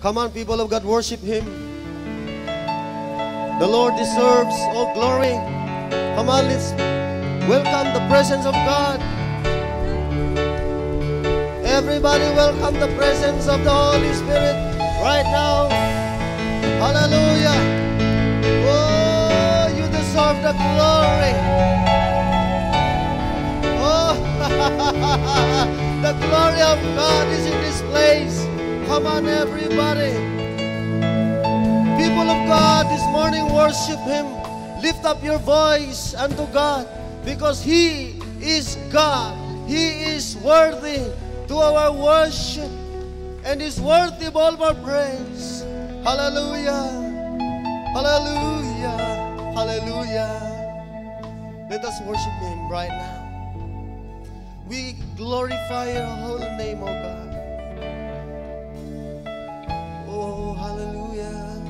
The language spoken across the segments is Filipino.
Come on, people of God, worship Him. The Lord deserves all glory. Come on, let's welcome the presence of God. Everybody welcome the presence of the Holy Spirit right now. Hallelujah. Oh, you deserve the glory. Oh, the glory of God is in this place. Come on, everybody. People of God, this morning worship Him. Lift up your voice unto God, because He is God. He is worthy to our worship, and is worthy of all our praise. Hallelujah. Hallelujah. Hallelujah. Let us worship Him right now. We glorify your holy name, O God. Oh, hallelujah.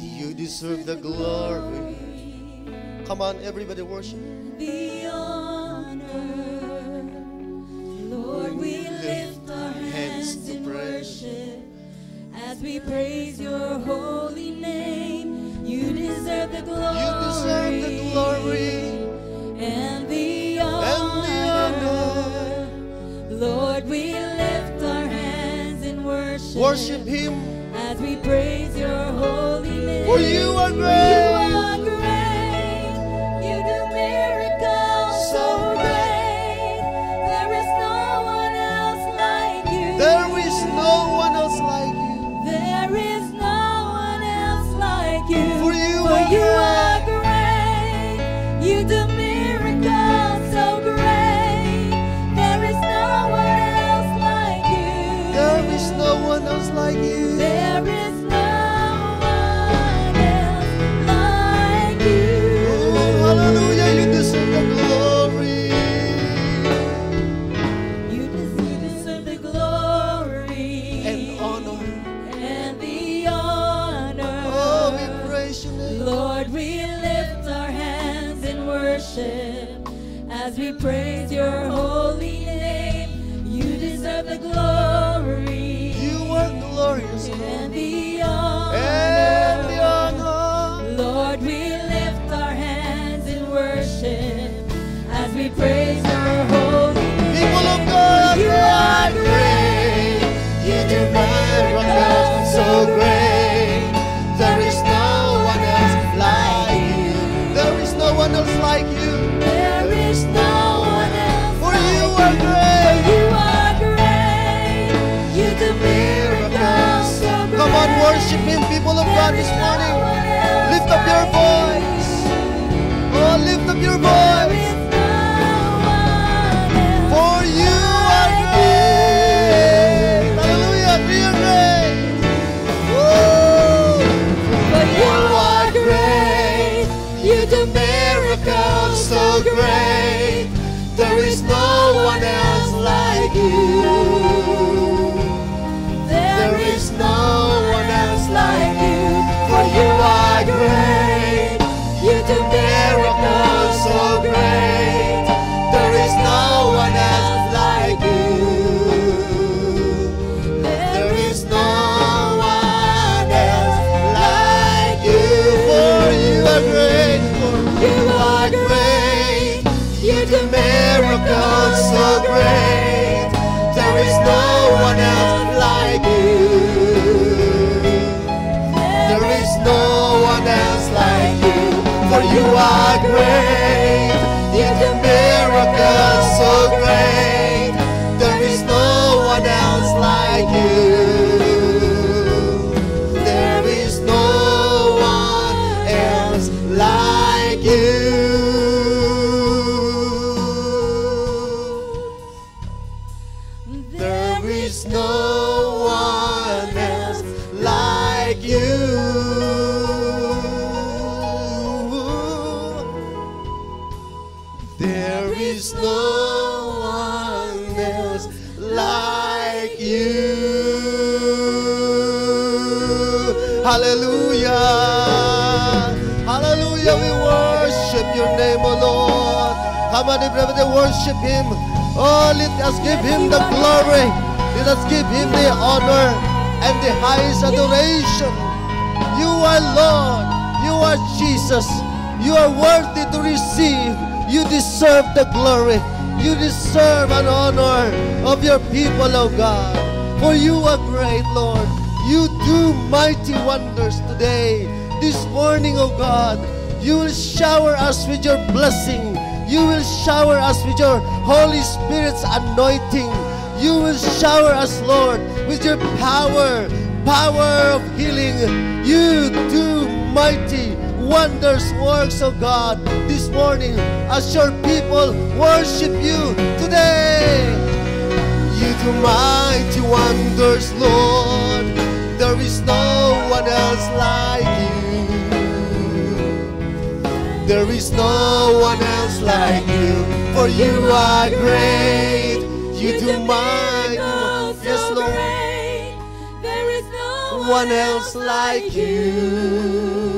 You deserve the glory. Come on, everybody worship. The honor, Lord, we lift our hands in worship as we praise your holy name. You deserve the glory. You deserve the glory and the honor. Lord, we lift our hands in worship. Worship Him. As we praise your holy name. For you are great. You are great. You do miracles so great. There is no one else like you. There is no one else like you. There is no one else like you. For you are great. You do miracles so great. There is no one else like you. There is no one else like you. There is no one else like you. Oh, hallelujah, you deserve the glory. You deserve the glory And honor. and the honor. Oh, we praise your name. Lord, we lift our hands in worship as we praise your holy name. You deserve the glory. You are glorious, Lord. And the honor. And the honor. Lord, we lift our hands in worship as we praise your holy name. People of God, You are great. You do miracles so great. There is no one else like you. There is no one else like you. There is no one else For like you are great. You are great. You do miracles so great. Come on, worship Him, people of God, this morning. Lift up your voice. Oh, lift up your voice. For you are great. Hallelujah, you are great. Woo. For you are great. You do miracles so great. There is no one else like you. There is no one else like you. For you are great. You do miracles so great. There is no one else like you. There is no one else like you. For you are great. For You are great. You do miracles so great. There is no one else like you. There is no one else like you. For you are great. You do miracles so great. There is no one else like you. There is no one else like you. There is no one else like you. There is no one else like you. Hallelujah. Hallelujah. We worship your name, O Lord. Come on, everybody, worship Him. Oh, let us give Him the glory. Let us give Him the honor and the highest adoration. You are Lord. You are Jesus. You are worthy to receive. You deserve the glory. You deserve an honor of your people, O God. For you are great, Lord. You do mighty wonders today. This morning, O God, you will shower us with your blessing. You will shower us with your Holy Spirit's anointing. You will shower us, Lord, with your power of healing. You do mighty wonders, works of God this morning as your people worship you today. You do mighty wonders, Lord. There is no one else like you. There is no one else like you, for you are great. You do mighty, yes, Lord. There is no one else like you.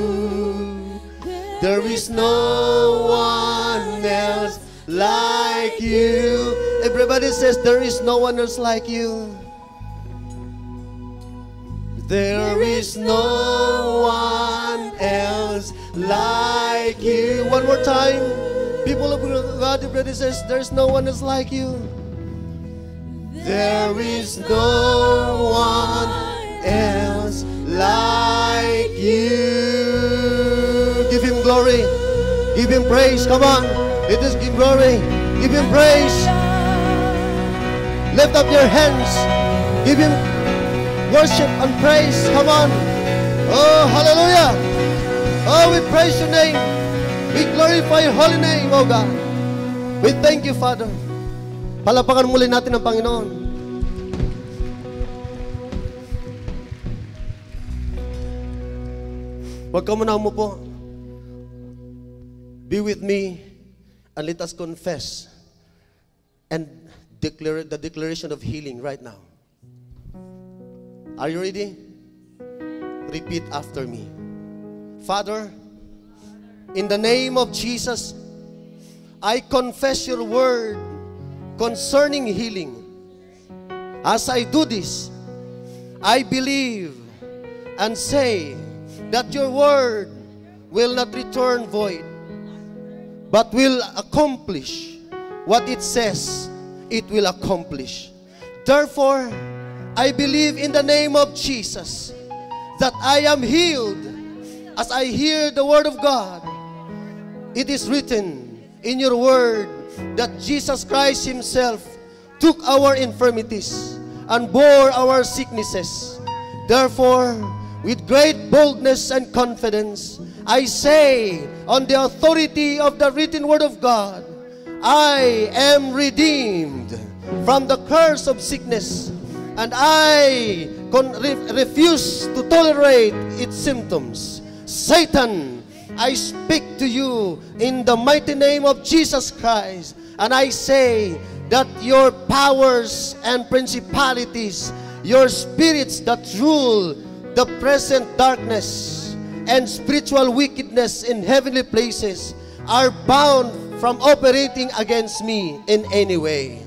There is no one else like you. Everybody says, there is no one else like you. There is no one else like you. One more time. People of God, everybody says, there is no one else like you. There is no one else like you. Give him glory. Give him praise. Come on. Let us give glory. Give him praise. Lift up your hands. Give him worship and praise. Come on. Oh, hallelujah. Oh, we praise your name. We glorify your holy name, oh God. We thank you, Father. Palapakan muli natin ang Panginoon. Huwag ka muna umupo. Be with me and let us confess and declare the declaration of healing right now. Are you ready? Repeat after me. Father, in the name of Jesus, I confess your word concerning healing. As I do this, I believe and say that your word will not return void, but will accomplish what it says it will accomplish. Therefore, I believe in the name of Jesus that I am healed as I hear the word of God. It is written in your word that Jesus Christ himself took our infirmities and bore our sicknesses. Therefore, with great boldness and confidence, I say, on the authority of the written word of God, I am redeemed from the curse of sickness, and I refuse to tolerate its symptoms. Satan, I speak to you in the mighty name of Jesus Christ, and I say that your powers and principalities, your spirits that rule the present darkness and spiritual wickedness in heavenly places, are bound from operating against me in any way.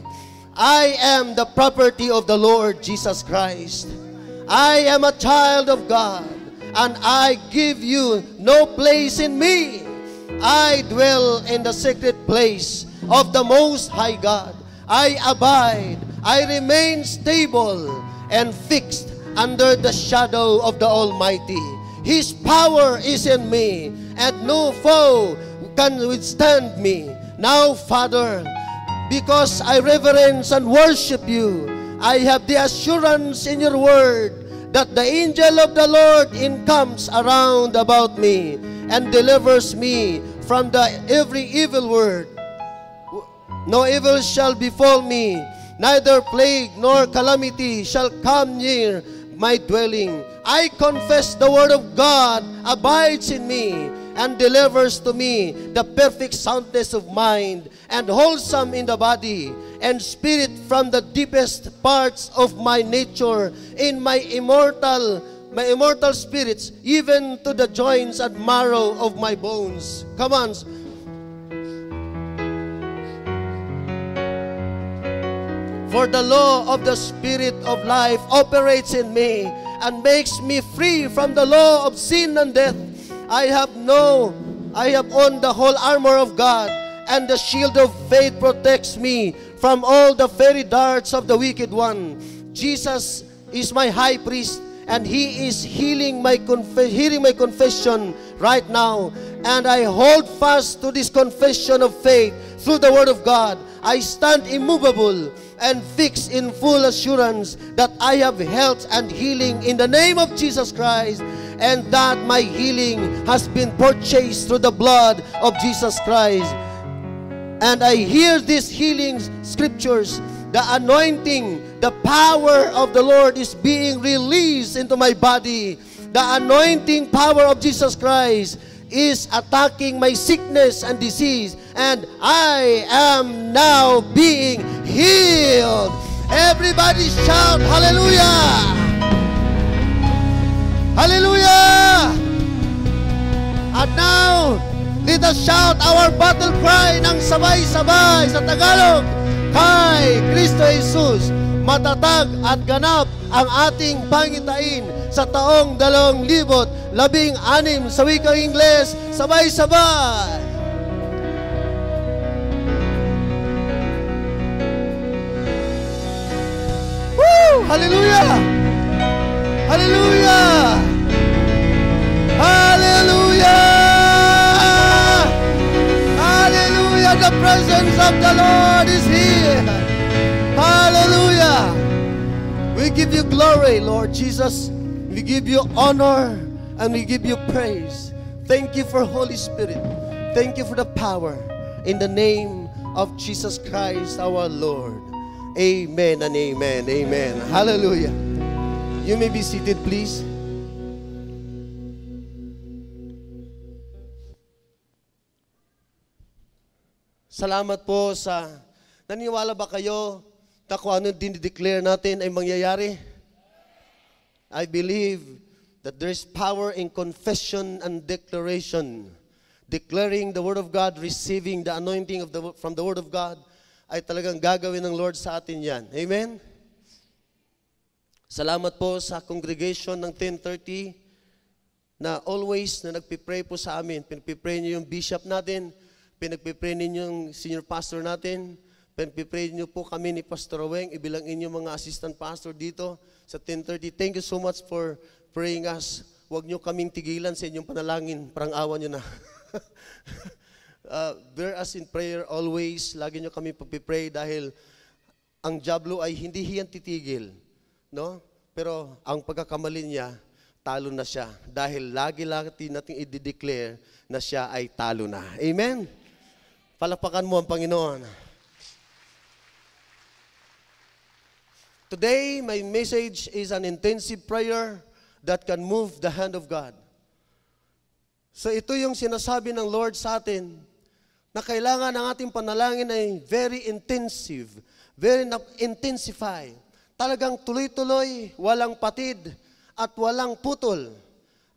I am the property of the Lord Jesus Christ. I am a child of God, and I give you no place in me. I dwell in the secret place of the Most High God. I abide, I remain stable and fixed under the shadow of the Almighty. His power is in me, and no foe can withstand me. Now, Father, because I reverence and worship you, I have the assurance in your word that the angel of the Lord encamps around about me and delivers me from every evil word. No evil shall befall me, neither plague nor calamity shall come near my dwelling. I confess the word of God abides in me and delivers to me the perfect soundness of mind and wholesome in the body and spirit from the deepest parts of my nature in my immortal spirits, even to the joints and marrow of my bones. Come on. For the law of the Spirit of life operates in me, and makes me free from the law of sin and death. I have on the whole armor of God, and the shield of faith protects me from all the fiery darts of the wicked one. Jesus is my high priest, and He is hearing my confession right now. And I hold fast to this confession of faith through the Word of God. I stand immovable and fixed in full assurance that I have health and healing in the name of Jesus Christ, and that my healing has been purchased through the blood of Jesus Christ. And I hear these healing scriptures. The anointing, the power of the Lord is being released into my body. The anointing power of Jesus Christ is attacking my sickness and disease, and I am now being healed. Everybody shout hallelujah! Hallelujah! And now, let us shout our battle cry ng sabay-sabay sa Tagalog. Kay Kristo Jesus, matatag at ganap ang ating pangitain sa taong 2016 sa wikang Ingles. Sabay-sabay! Woo! Hallelujah! Hallelujah! Hallelujah! Hallelujah! The presence of the Lord is here. Hallelujah! We give you glory, Lord Jesus. We give you honor and we give you praise. Thank you for Holy Spirit. Thank you for the power. In the name of Jesus Christ our Lord. Amen and amen. Amen. Hallelujah. You may be seated, please. Salamat po sa... Naniwala ba kayo na kung ano dinideclare natin ay mangyayari? I believe that there's power in confession and declaration. Declaring the Word of God, receiving the anointing from the Word of God, ay talagang gagawin ng Lord sa atin yan. Amen? Salamat po sa congregation ng 1030 na always na nagpipray po sa amin. Pinagpipray niyo yung bishop natin, pinagpipray niyo yung senior pastor natin, pinagpipray niyo po kami ni Pastor Weng, ibilangin niyo mga assistant pastor dito sa 1030. Thank you so much for praying us. Huwag niyo kaming tigilan sa inyong panalangin, parang awan niyo na. Bear us in prayer always. Lagi niyo kami pagpipray dahil ang diablo ay hindi yan titigil. No? Pero ang pagkakamali niya, talo na siya. Dahil lagi-lagi natin i-declare na siya ay talo na. Amen? Palakpakan mo ang Panginoon. Today, my message is an intensive prayer that can move the hand of God. So ito yung sinasabi ng Lord sa atin, na kailangan ng ating panalangin ay very intensive, very intensify. Talagang tuloy-tuloy, walang patid, at walang putol.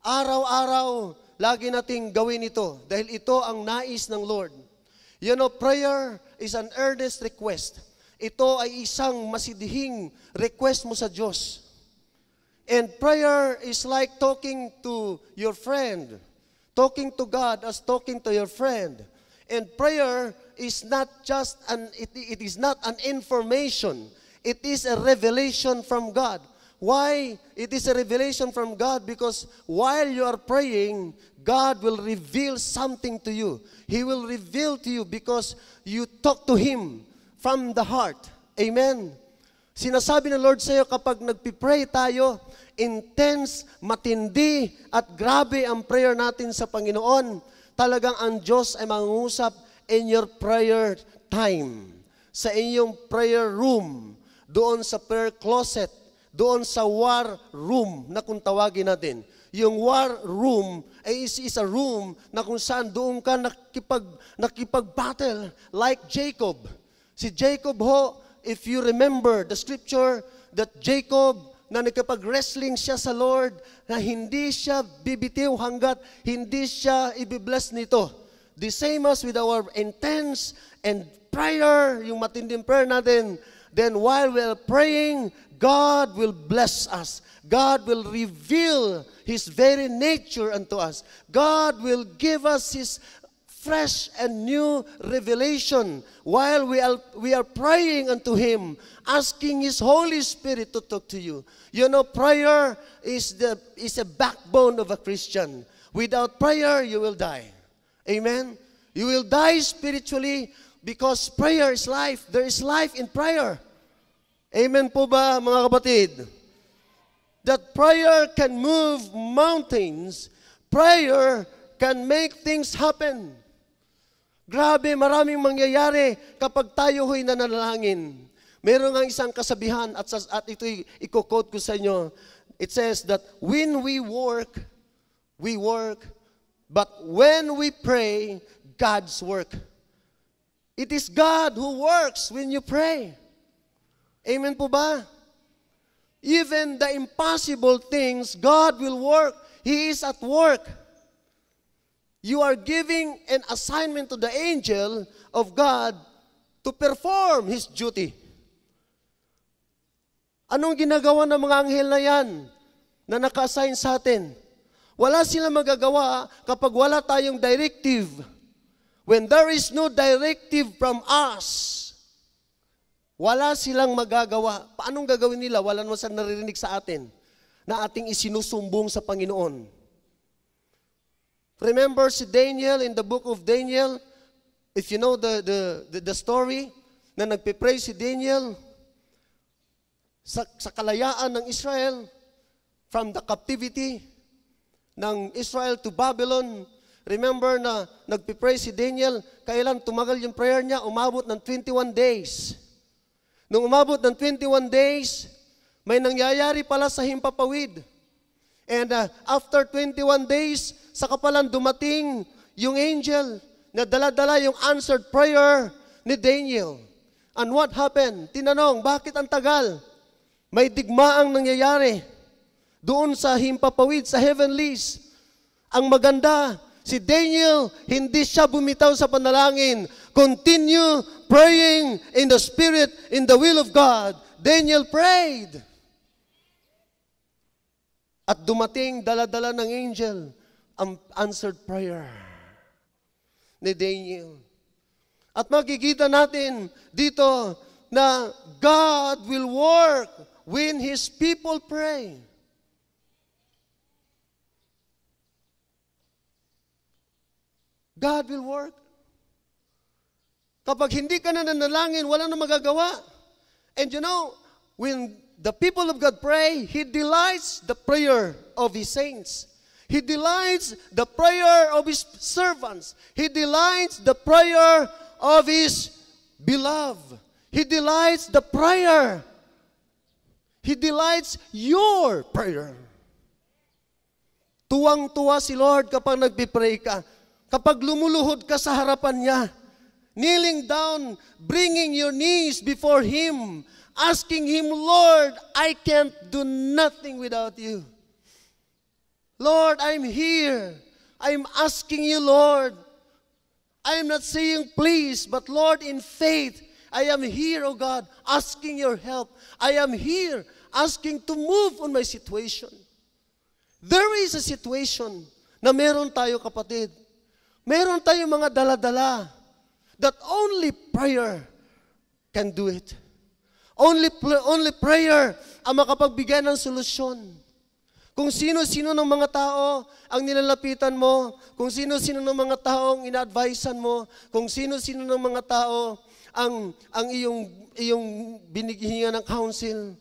Araw-araw, lagi nating gawin ito, dahil ito ang nais ng Lord. You know, prayer is an earnest request. Ito ay isang masidihing request mo sa Diyos. And prayer is like talking to your friend. Talking to God as talking to your friend. And prayer is not just it is not an information. It is a revelation from God. Why it is a revelation from God? Because while you are praying, God will reveal something to you. He will reveal to you because you talk to Him from the heart. Amen. Sinasabi ng Lord sa iyo kapag nagpipray tayo, intense, matindi, at grabe ang prayer natin sa Panginoon, talagang ang Diyos ay mangungusap in your prayer time, sa inyong prayer room, doon sa prayer closet, doon sa war room na kung tawagin natin. Yung war room ay is a room na kung saan doon ka nakipag-battle like Jacob. Si Jacob ho, if you remember the scripture that Jacob na nakipag-wrestling siya sa Lord, na hindi siya bibitiw hanggat hindi siya ibibless nito. The same as with our intense and prayer, yung matinding prayer natin, then while we are praying, God will bless us. God will reveal His very nature unto us. God will give us His fresh and new revelation while we are praying unto Him, asking His Holy Spirit to talk to you. You know, prayer is a backbone of a Christian. Without prayer, you will die. Amen? You will die spiritually because prayer is life. There is life in prayer. Amen po ba, mga kapatid? That prayer can move mountains. Prayer can make things happen. Grabe, maraming mangyayari kapag tayo ho'y nanalangin. Meron nga isang kasabihan at ito'y i-quote ko sa inyo. It says that when we work, but when we pray, God's work. It is God who works when you pray. Amen po ba? Even the impossible things, God will work. He is at work. You are giving an assignment to the angel of God to perform His duty. Anong ginagawa ng mga anghel na yan na naka-assign sa atin? Wala silang magagawa kapag wala tayong directive. When there is no directive from us, wala silang magagawa. Paanong gagawin nila? Wala naman silang naririnig sa atin na ating isinusumbong sa Panginoon. Remember si Daniel in the book of Daniel? If you know the story, na nagpipray si Daniel sa kalayaan ng Israel from the captivity ng Israel to Babylon. Remember na nagpipray si Daniel, kailan tumagal yung prayer niya? Umabot ng 21 days. Nung umabot ng 21 days, may nangyayari pala sa himpapawid. And after 21 days, saka palang dumating yung angel na dala-dala yung answered prayer ni Daniel. And what happened? Tinanong, bakit ang tagal? May digmaang nangyayari doon sa himpapawid, sa heavenlies. Ang maganda, si Daniel, hindi siya bumitaw sa panalangin. Continue praying in the Spirit, in the will of God. Daniel prayed. At dumating, dala-dala ng angel, ang answered prayer ni Daniel. At makikita natin dito na God will work when His people pray. God will work. Kapag hindi ka na nanalangin, wala na magagawa. And you know, when the people of God pray, He delights the prayer of His saints. He delights the prayer of His servants. He delights the prayer of His beloved. He delights the prayer. He delights your prayer. Tuwang-tuwa si Lord kapag nagpipray ka. Kapag lumuluhod ka sa harapan niya, kneeling down, bringing your knees before Him, asking Him, Lord, I can't do nothing without You. Lord, I'm here. I'm asking You, Lord. I'm not saying please, but Lord, in faith, I am here, oh God, asking Your help. I am here asking to move on my situation. There is a situation na meron tayo, kapatid. Meron tayong mga dala-dala that only prayer can do it. Only prayer ang makapagbigay ng solusyon. Kung sino-sino ng mga tao ang nilalapitan mo, kung sino-sino ng mga tao ang ina-advisean mo, kung sino-sino ng mga tao ang iyong binighingan ng counsel,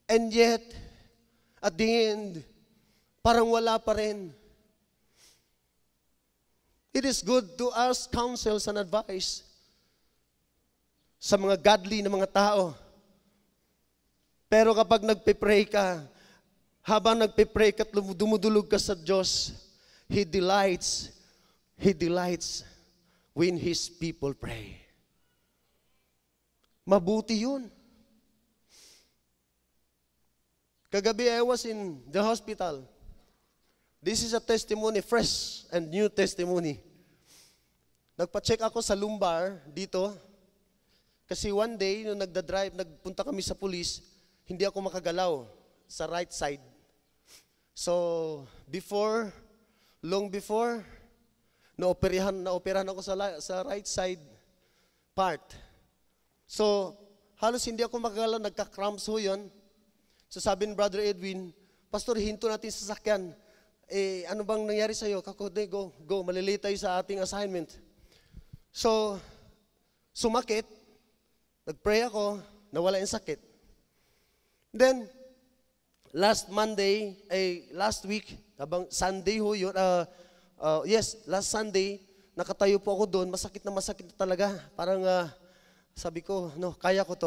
and yet, at the end, parang wala pa rin. It is good to ask counsels and advice sa mga godly na mga tao. Pero kapag nagpe-pray ka, habang nagpe-pray ka at dumudulog ka sa Diyos, He delights when His people pray. Mabuti yun. Kagabi, I was in the hospital. This is a testimony, fresh and new testimony. Nagpa-check ako sa lumbar dito. Kasi one day, nung nagda-drive, nagpunta kami sa police, hindi ako makagalaw sa right side. So, long before, naoperahan ako sa right side part. So, halos hindi ako makagalaw, nagka-cramps ho yun. So sabi ni Brother Edwin, Pastor, hinto natin sa sasakyan. Ano bang nangyari sa'yo? Kakode, go, malilate tayo sa ating assignment. So, sumakit, nag-pray ako, nawala yung sakit. Then, last week, habang Sunday ho yun, last Sunday, nakatayo po ako doon, masakit na talaga. Parang, sabi ko, no, kaya ko.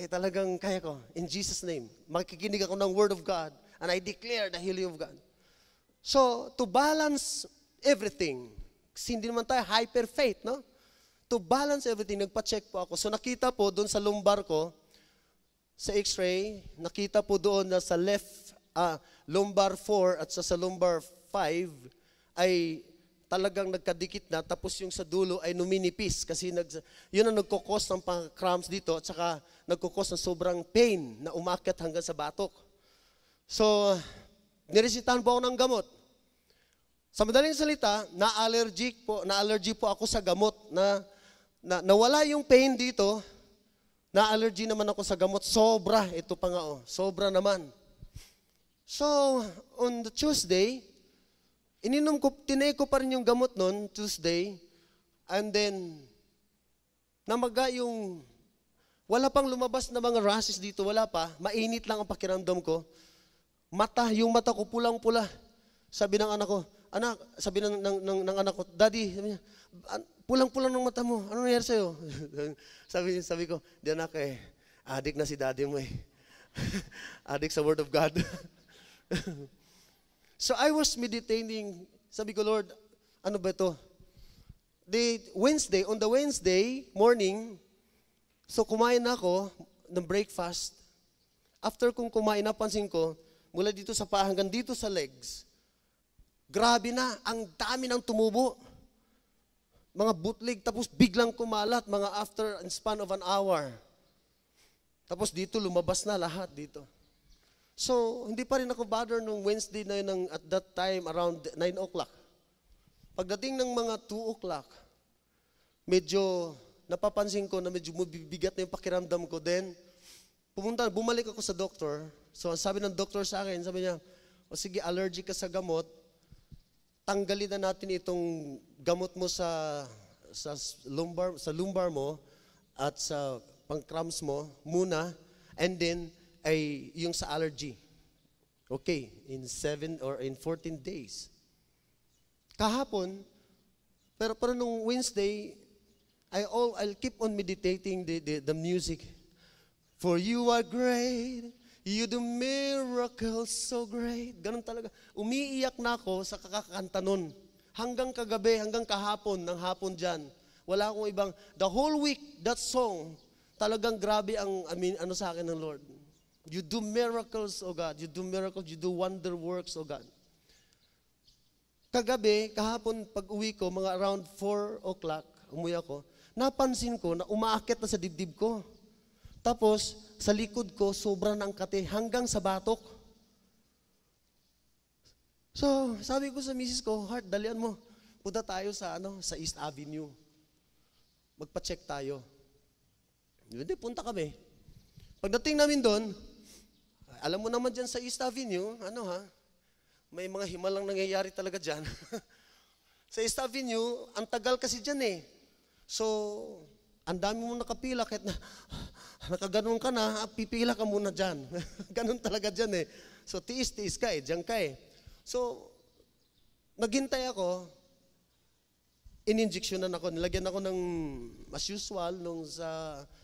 Talagang kaya ko. In Jesus' name, makikinig ako ng Word of God, and I declare the healing of God. So, to balance everything, kasi hindi naman tayo hyper faith, no? To balance everything, nagpa-check po ako. So, nakita po doon sa lumbar ko, sa x-ray, nakita po doon na sa left, lumbar 4 at sa lumbar 5 ay talagang nagkadikit na, tapos yung sa dulo ay numinipis kasi yun ang nagkukos ng cramps dito at saka nagkukos ng sobrang pain na umakyat hanggang sa batok. So, niresitahan po ako ng gamot. Sa madaling salita, na-allergy po ako sa gamot na nawala yung pain dito, na-allergy naman ako sa gamot. Sobra, ito pa nga sobra naman. So, on the Tuesday, tinake ko pa rin yung gamot noon, Tuesday, and then, wala pang lumabas na mga rashes dito, wala pa, mainit lang ang pakiramdam ko. Yung mata ko pulang-pula. Sabi ng anak ko, sabi ng anak ko, Daddy, sabi niya, pulang-pula ng mata mo, ano nangyari sa'yo? sabi ko, di anak addict na si daddy mo addict sa Word of God. So I was meditating, sabi ko, Lord, ano ba ito? On the Wednesday morning, so kumain ako ng breakfast. After kong kumain, napansin ko, mula dito sa paa hanggang dito sa legs, grabe na, ang dami ng tumubo. Mga bootleg, tapos biglang kumalat, mga after span of an hour. Tapos dito, lumabas na lahat dito. So, hindi pa rin ako bother nung Wednesday na yun at that time around 9 o'clock. Pagdating ng mga 2 o'clock, medyo napapansin ko na medyo mabibigat na yung pakiramdam ko. Then, bumalik ako sa doctor. So, sabi ng doctor sa akin, sabi niya, sige, allergic ka sa gamot, tanggalin na natin itong gamot mo sa lumbar mo at sa pang-cramps mo muna, and then, ay yung sa allergy. Okay, in 7 or in 14 days. Kahapon, pero nung Wednesday, I'll keep on meditating the music. For you are great, you do miracles so great. Ganun talaga. Umiiyak na ako sa kakakanta nun. Hanggang kagabi, hanggang kahapon, ng hapon dyan. Wala akong ibang, the whole week, that song, talagang grabe ang, sa akin ng Lord. You do miracles, O God. You do miracles, you do wonder works, O God. Kahapon, pag uwi ko, mga around 4 o'clock, umuwi ako, napansin ko na umaakit na sa dibdib ko. Tapos, sa likod ko, sobra ng kate, hanggang sa batok. So, sabi ko sa misis ko, Heart, dalian mo. Punta tayo sa East Avenue. Magpa-check tayo. Hindi, punta kami. Pagdating namin doon, alam mo naman dyan sa East Avenue, may mga himalang nangyayari talaga dyan. Sa East Avenue, ang tagal kasi dyan So, ang dami mo nakapila, kahit nakaganon ka na, pipila ka muna dyan. Ganon talaga dyan So, tiis-tiis ka dyan ka So, naghintay ako, in-injectionan ako, nilagyan ako ng, as usual,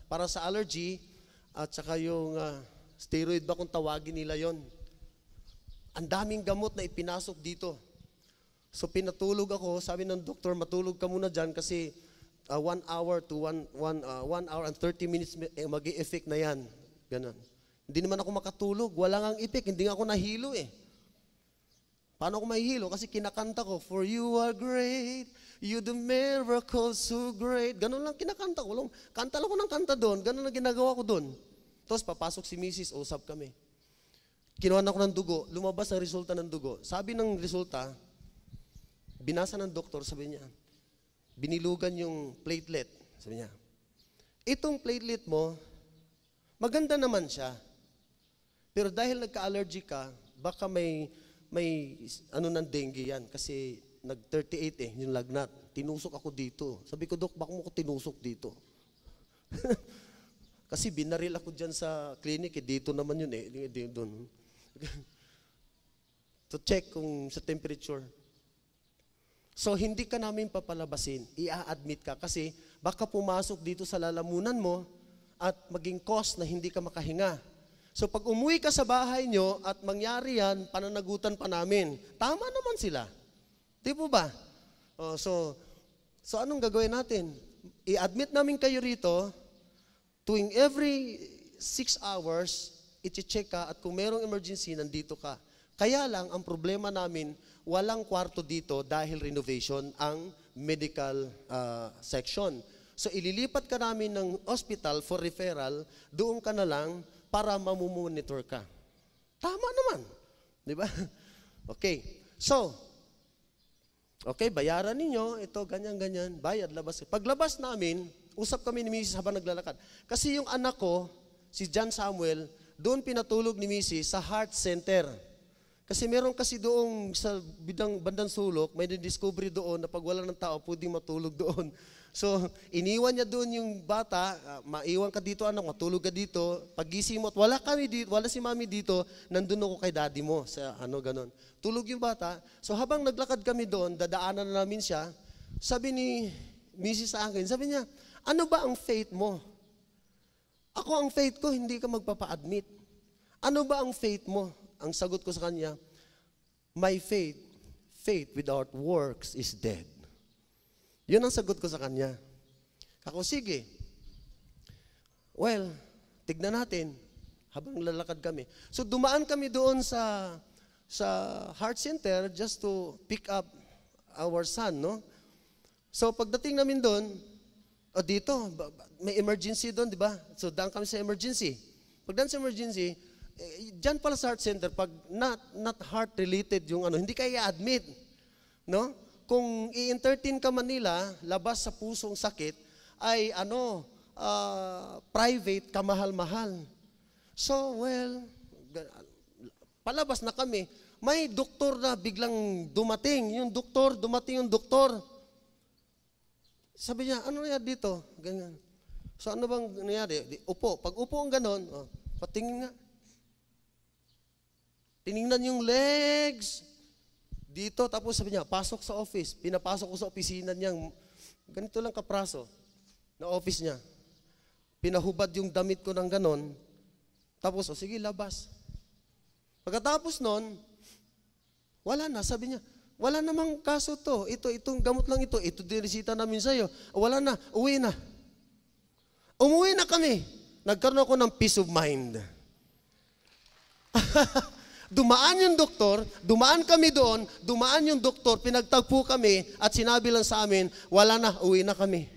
para sa allergy, at saka yung steroid ba kung tawagin nila yon. Ang daming gamot na ipinasok dito. So pinatulog ako, sabi ng doktor, matulog ka muna dyan kasi 1 hour and 30 minutes mag-i-effect na yan. Ganun. Hindi naman ako makatulog, wala ngang effect, hindi nga ako nahilo Paano ako mahihilo? Kasi kinakanta ko, for you are great, you do miracles so great. Ganun lang kinakanta ko. Kanta lang ko ng kanta doon, ganun lang ginagawa ko doon. Tapos papasok si Mrs., usap kami. Kinuha na ko ng dugo, lumabas ang resulta ng dugo. Sabi ng resulta, binasa ng doktor, sabi niya, binilugan yung platelet. Sabi niya, itong platelet mo, maganda naman siya. Pero dahil nagka-allergy ka, baka may ng dengue yan. Kasi nag-38 yung lagnat. Tinusok ako dito. Sabi ko, Dok, baka mo ko tinusok dito? Kasi binaril ako dyan sa clinic. Dito naman yun doon. To check kung sa temperature. So, hindi ka namin papalabasin. I-admit ka kasi baka pumasok dito sa lalamunan mo at maging cause na hindi ka makahinga. So, pag umuwi ka sa bahay nyo at mangyari yan, pananagutan pa namin. Tama naman sila. Di po ba? So anong gagawin natin? I-admit namin kayo rito, tuwing every 6 hours, i-check ka at kung merong emergency, nandito ka. Kaya lang, ang problema namin, walang kwarto dito dahil renovation ang medical section. So, ililipat ka namin ng hospital for referral, doon ka na lang para mamumonitor ka. Tama naman. Di ba? Okay. So, bayaran ninyo, ito, ganyan, bayad, labas. Paglabas namin, usap kami ni Mrs. habang naglalakad. Kasi yung anak ko, si John Samuel, doon pinatulog ni Mrs. sa heart center. Kasi meron kasi doong sa bandang sulok, may discovery doon na pag wala ng tao, pwedeng matulog doon. So, iniwan niya doon yung bata, maiwan ka dito, anak, matulog ka dito. Pagising mo, at wala si mami dito, nandun ako kay daddy mo, sa ganon. Tulog yung bata. So, habang naglakad kami doon, dadaanan na namin siya, sabi ni Mrs. sa akin, sabi niya, ano ba ang faith mo? Ako ang faith ko, hindi ka magpapa-admit. Ano ba ang faith mo? Ang sagot ko sa kanya, my faith without works is dead. Yun ang sagot ko sa kanya. Ako, sige. Well, tignan natin habang lalakad kami. So, dumaan kami doon sa heart center just to pick up our son, no? So, pagdating namin doon, dito, may emergency doon, di ba? So, daan kami sa emergency. Pagdaan sa emergency, dyan pala sa heart center, pag not heart-related yung hindi ka i-admit, no? Kung i-entertain ka man nila, labas sa pusong sakit, ay private, kamahal-mahal. So, well, palabas na kami. May doktor na biglang dumating. Dumating yung doktor. Sabi niya, ano nangyari dito? Ganyan. So, ano bang nangyari? Upo. Pag upo ang ganon, patingin nga. Tiningnan yung legs. Dito, tapos sabi niya, pasok sa office. Pinapasok ko sa opisina niya. Ganito lang kapraso na office niya. Pinahubad yung damit ko ng ganon. Tapos, sige, labas. Pagkatapos nun, wala na. Sabi niya, wala namang kaso to. Itong gamot lang ito. Ito dinisita namin sa'yo. Wala na, uwi na. Umuwi na kami. Nagkaroon ako ng peace of mind. Dumaan yung doktor, dumaan kami doon, dumaan yung doktor, pinagtagpo kami at sinabi lang sa amin, wala na, uwi na kami.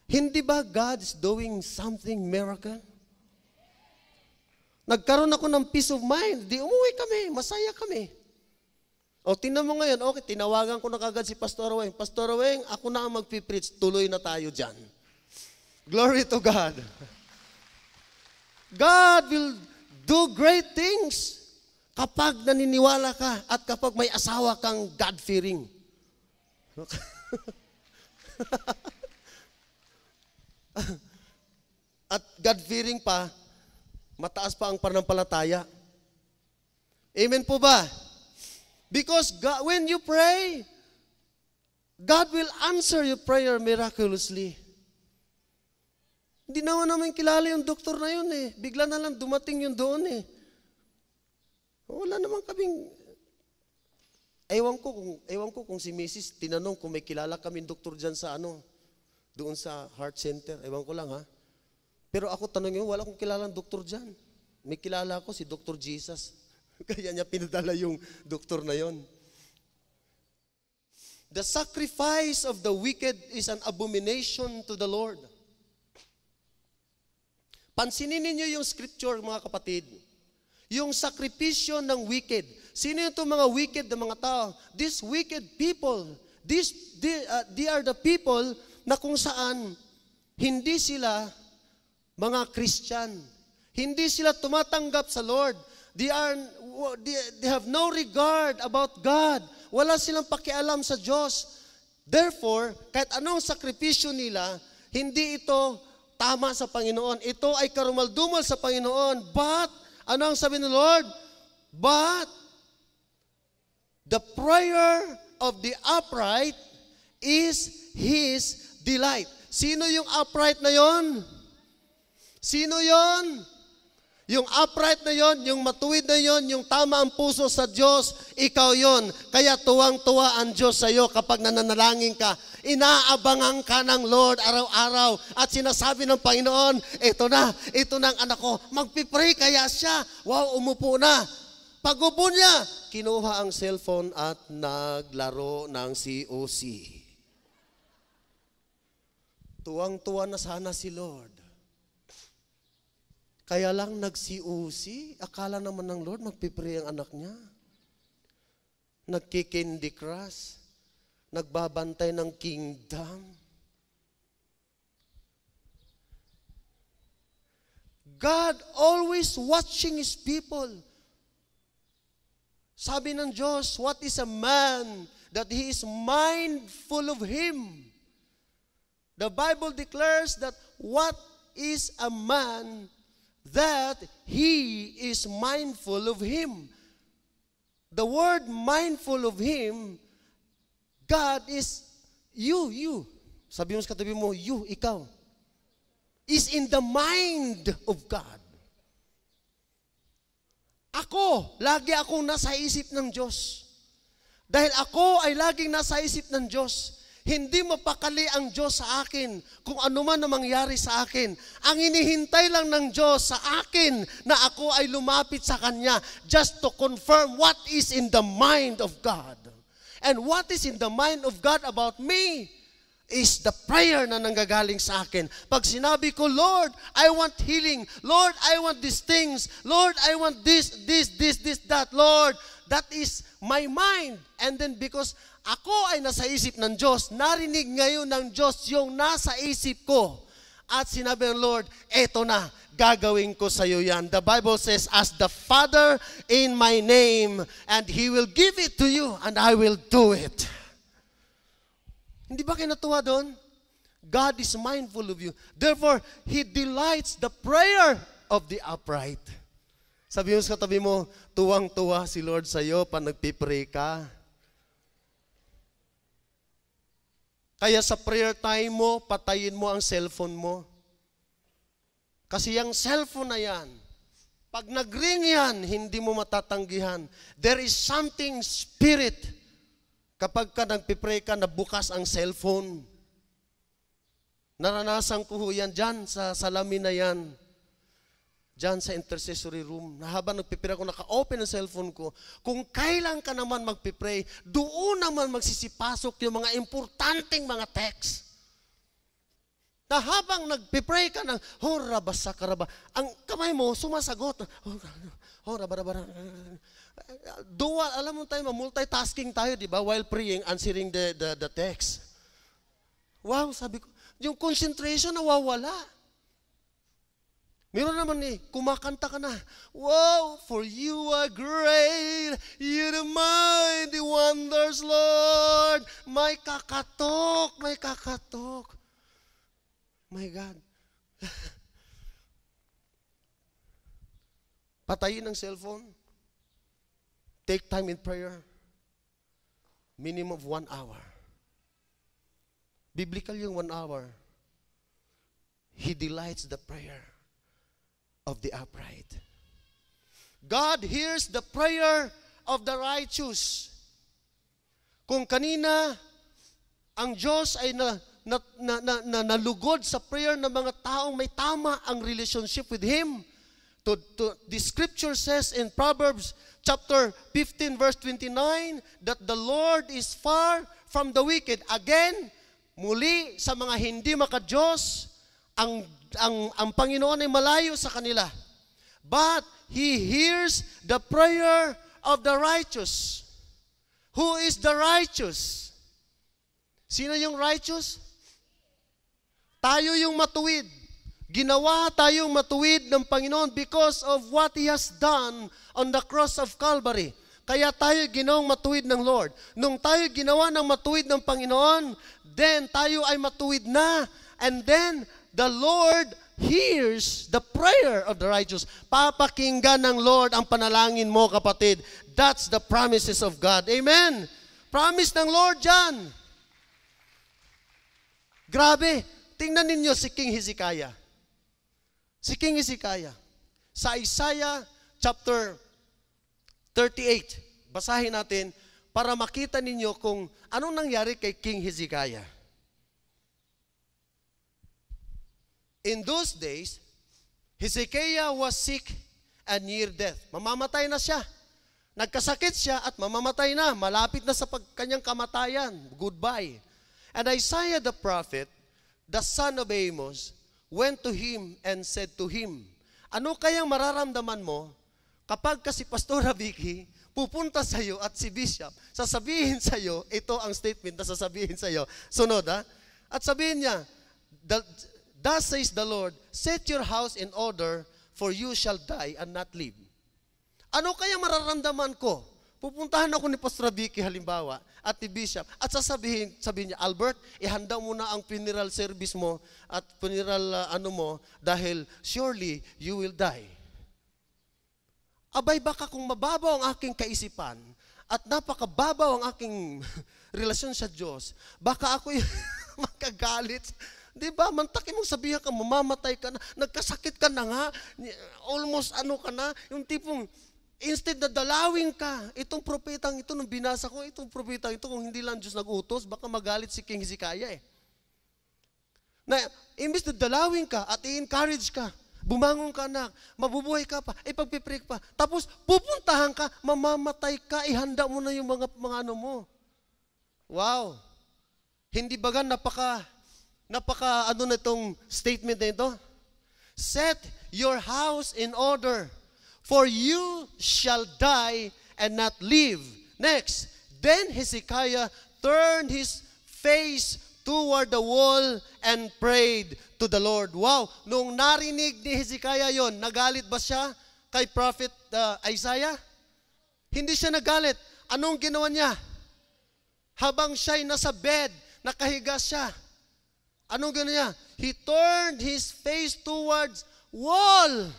Hindi ba God is doing something miracle? Nagkaroon ako ng peace of mind. Di umuwi kami, masaya kami. O tingnan mo ngayon, okay, tinawagan ko na kagad si Pastor Weng. Pastor Weng, ako na ang magpipreach, tuloy na tayo dyan. Glory to God. God will do great things kapag naniniwala ka at kapag may asawa kang God-fearing. At God-fearing pa, mataas pa ang pananampalataya. Amen po ba? Because God, when you pray, God will answer your prayer miraculously. Hindi naman kilala yung doktor na yun eh. Bigla na lang dumating yun doon eh. Wala naman kaming, ewan ko kung si Mrs. tinanong kung may kilala kaming doktor dyan sa doon sa heart center. Ewan ko lang ha. Pero ako tanongin, wala akong kilalang doktor dyan. May kilala ako si Dr. Jesus. Kaya niya pinadala yung doktor na yon. The sacrifice of the wicked is an abomination to the Lord. Pansinin ninyo yung scripture, mga kapatid. Yung sakripisyo ng wicked. Sino yung mga wicked na mga tao? These wicked people, they are the people na kung saan hindi sila mga Christian. Hindi sila tumatanggap sa Lord. They have no regard about God. Wala silang pakialam sa Diyos. Therefore, kahit anong sakripisyo nila, hindi ito tama sa Panginoon. Ito ay karumaldumal sa Panginoon. But, ano ang sabi ng Lord? But, the prayer of the upright is His delight. Sino yung upright na yon? Sino yon? Yung upright na yon, yung matuwid na yon, yung tama ang puso sa Diyos, ikaw yon. Kaya tuwang-tuwa ang Diyos sa iyo kapag nananalangin ka. Inaabangan ka ng Lord araw-araw at sinasabi ng Panginoon, ito na ang anak ko. Magpipray kaya siya. Wow, umupo na. Pag upo niya, kinuha ang cellphone at naglaro ng COC. Tuwang-tuwa na sana si Lord. Kaya lang nag-COC, akala naman ng Lord magpipray ang anak niya. Nagki-Candy Crush, nagbabantay ng kingdom. God always watching His people. Sabi ng Diyos, what is a man that He is mindful of him? The Bible declares that what is a man that He is mindful of him. The word mindful of him, God is you. Sabi mo sa katabi mo, ikaw, is in the mind of God. Ako, lagi akong nasa isip ng Diyos. Dahil ako ay laging nasa isip ng Diyos. Hindi mapakali ang Diyos sa akin kung ano man ang mangyari sa akin. Ang hinihintay lang ng Diyos sa akin na ako ay lumapit sa Kanya just to confirm what is in the mind of God. And what is in the mind of God about me is the prayer na nanggagaling sa akin. Pag sinabi ko, Lord, I want healing. Lord, I want these things. Lord, I want this, that. Lord, that is my mind. And then because ako ay nasa isip ng Diyos, narinig ngayon ng Diyos yung nasa isip ko. At sinabi ng Lord, eto na, gagawin ko sa iyo yan. The Bible says, ask the Father in my name, and He will give it to you, and I will do it. Hindi ba kayo natuwa doon? God is mindful of you. Therefore, He delights the prayer of the upright. Sabi mo sa katabi mo, tuwang-tuwa si Lord sa iyo pag nagpipray ka. Kaya sa prayer time mo, patayin mo ang cellphone mo. Kasi yung cellphone na yan, pag nag-ring yan, hindi mo matatanggihan. There is something spirit kapag ka nagpipray ka na bukas ang cellphone. Naranasan ko yan dyan sa salamin na yan. Diyan sa intercessory room, na habang nagpipray ako, naka-open ang cellphone ko, kung kailan ka naman magpipray, doon naman magsisipasok yung mga importanteng mga text. Na habang nagpipray ka ng, horabasa karaba, ang kamay mo sumasagot. Horabara. Dual, alam mo tayo, multitasking tayo, di ba? While praying, answering the text. Wow, sabi ko, yung concentration nawawala. Meron naman kumakanta ka na. Wow, for you are great, you're the mighty wonders, Lord. May kakatok. My God. Patayin ang cellphone. Take time in prayer. Minimum of 1 hour. Biblical yung 1 hour. He delights the prayer of the upright. God hears the prayer of the righteous. Kung kanina ang Diyos ay nalugod sa prayer ng mga taong may tama ang relationship with Him, The scripture says in Proverbs chapter 15 verse 29 that the Lord is far from the wicked. Again, muli sa mga hindi maka-Diyos, ang Panginoon ay malayo sa kanila. But He hears the prayer of the righteous. Who is the righteous? Sino yung righteous? Tayo yung matuwid. Ginawa tayong matuwid ng Panginoon because of what He has done on the cross of Calvary. Kaya tayo ginawang matuwid ng Lord. Nung tayo ginawa ng matuwid ng Panginoon, then tayo ay matuwid na. And then, the Lord hears the prayer of the righteous. Papakinggan ng Lord ang panalangin mo, kapatid. That's the promises of God. Amen? Promise ng Lord dyan. Grabe. Tingnan ninyo si King Hezekiah. Si King Hezekiah. Sa Isaiah chapter 38. Basahin natin para makita ninyo kung anong nangyari kay King Hezekiah. In those days, Hezekiah was sick and near death. Mamamatay na siya. Nagkasakit siya at mamamatay na. Malapit na sa kanyang kamatayan. Goodbye. And Isaiah the prophet, the son of Amos, went to him and said to him, ano kayang mararamdaman mo kapag si Pastora Vicky pupunta sa iyo at si Bishop, sasabihin sa iyo, ito ang statement na sasabihin sa iyo. Sunod ha? At sabihin niya, thus says the Lord, set your house in order, for you shall die and not live. Ano kaya mararamdaman ko? Pupuntahan ako ni Pastor Vicky halimbawa at ni Bishop at sabihin niya, Albert, ihanda mo na ang funeral service mo at funeral dahil surely you will die. Abay, baka kung mababaw ang aking kaisipan at napakababaw ang aking relasyon sa Diyos, baka ako'y magagalit. Di ba? Mantakin mong sabihan ka, mamamatay ka na, nagkasakit ka na nga, almost ka na, yung tipong, instead na dalawin ka, itong propetang ito, nung binasa ko, itong propetang ito, kung hindi lang Diyos nag-utos, baka magalit si King Hezekiah eh. Na, imbis na dalawin ka at i-encourage ka, bumangon ka na, mabubuhay ka pa, ipagpipray pa, tapos pupuntahan ka, mamamatay ka, ihanda mo na yung mga ano mo. Wow! Hindi baga napaka na itong statement na ito? Set your house in order, for you shall die and not live. Next, then Hezekiah turned his face toward the wall and prayed to the Lord. Wow! Nung narinig ni Hezekiah yon, nagalit ba siya kay Prophet Isaiah? Hindi siya nagalit. Anong ginawa niya? Habang siya'y nasa bed, nakahiga siya. Anong ginawa niya? He turned his face towards wall.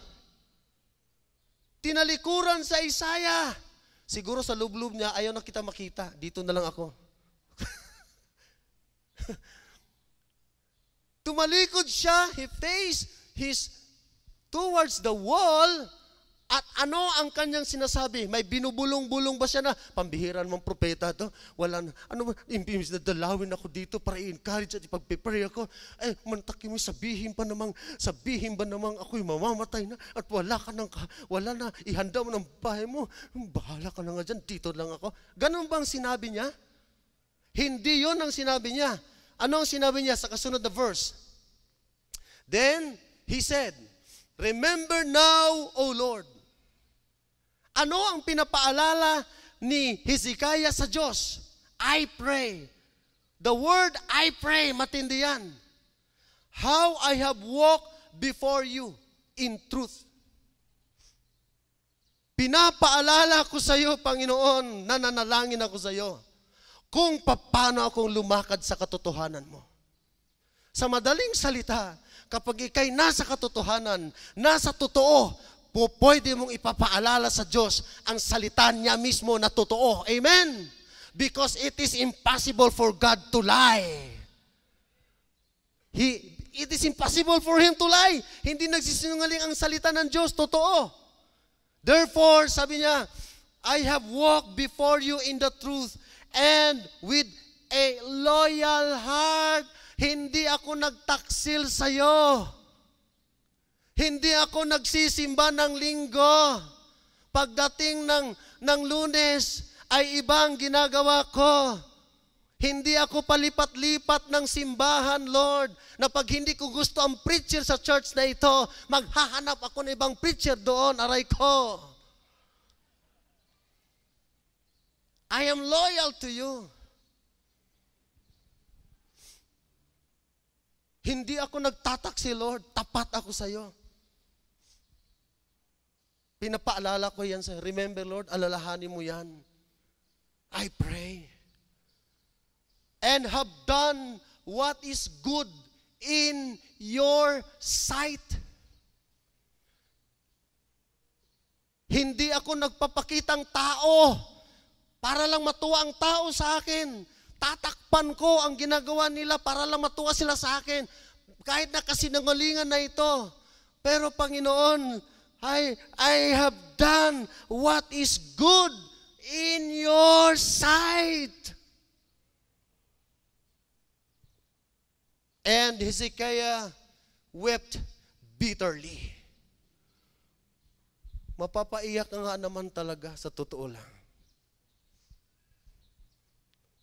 Tinalikuran sa Isaiah. Siguro sa loob-loob niya, ayaw na kita makita. Dito na lang ako. Tumalikod siya, he faced towards the wall, at ano ang kanyang sinasabi? May binubulong-bulong ba siya na, pambihiran mong propeta to? Wala na. Ano ba? Imbis na dalawin ako dito para i-encourage at ipag-pray ako. Eh, mantakin mo, sabihin ba namang ako'y mamamatay na at wala na, ihanda mo ng bahay mo. Bahala ka na nga dyan, dito lang ako. Ganun bang sinabi niya? Hindi yon ang sinabi niya. Ano ang sinabi niya sa kasunod na verse? Then, he said, remember now, O Lord. Ano ang pinapaalala ni Hezekiah sa Diyos? I pray. The word I pray, matindi yan. How I have walked before you in truth. Pinapaalala ko sa iyo, Panginoon, nananalangin ako sa iyo kung paano akong lumakad sa katotohanan mo. Sa madaling salita, kapag ikay nasa katotohanan, nasa totoo, pwede mong ipapaalala sa Diyos ang salita niya mismo na totoo. Amen? Because it is impossible for God to lie. It is impossible for Him to lie. Hindi nagsisinungaling ang salita ng Diyos, totoo. Therefore, sabi niya, I have walked before you in the truth and with a loyal heart. Hindi ako nagtaksil sa'yo. Hindi ako nagsisimba ng linggo. Pagdating ng Lunes, ay ibang ginagawa ko. Hindi ako palipat-lipat ng simbahan, Lord, na pag hindi ko gusto ang preacher sa church na ito, maghahanap ako ng ibang preacher doon, aray ko. I am loyal to you. Hindi ako nagtataksi, Lord, tapat ako sa iyo. Pinapaalala ko yan sa remember, Lord, alalahanin mo yan. I pray. And have done what is good in your sight. Hindi ako nagpapakitang tao para lang matuwa ang tao sa akin. Tatakpan ko ang ginagawa nila para lang matuwa sila sa akin. Kahit na kasinungalingan na ito. Pero Panginoon, I have done what is good in your sight. And Hezekiah wept bitterly. Mapapaiyak ka nga naman talaga sa totoo lang.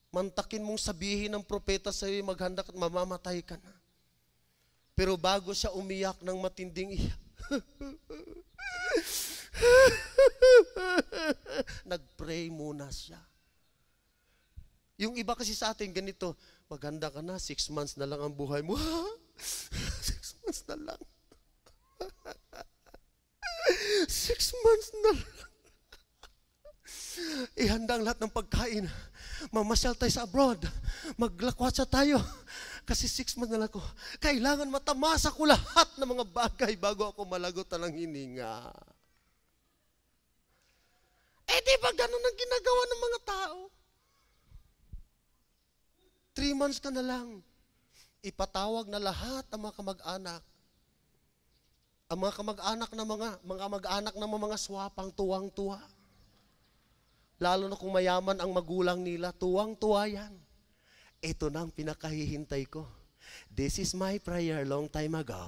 Mantakin mong sabihin ng propeta sa iyo, maghanda at mamamatay ka na. Pero bago siya umiyak ng matinding iyak, nag-pray muna siya. Yung iba kasi sa atin ganito, maganda ka na, 6 months na lang ang buhay mo. 6 months na lang. 6 months na lang. Ihanda ang lahat ng pagkain. Mamasyal tayo sa abroad. Maglakwatsa tayo. Kasi 6 months na lang ko. Kailangan matamasa ko lahat ng mga bagay bago ako malagot ng hininga. Di ba ganun ang ginagawa ng mga tao? 3 months ka na lang. Ipatawag na lahat ang mga kamag-anak. Ang mga kamag-anak na mag-anak ng mga swapang tuwang-tuwa. Lalo na kung mayaman ang magulang nila, tuwang-tuwa yan. Ito na ang pinakahihintay ko. This is my prayer long time ago.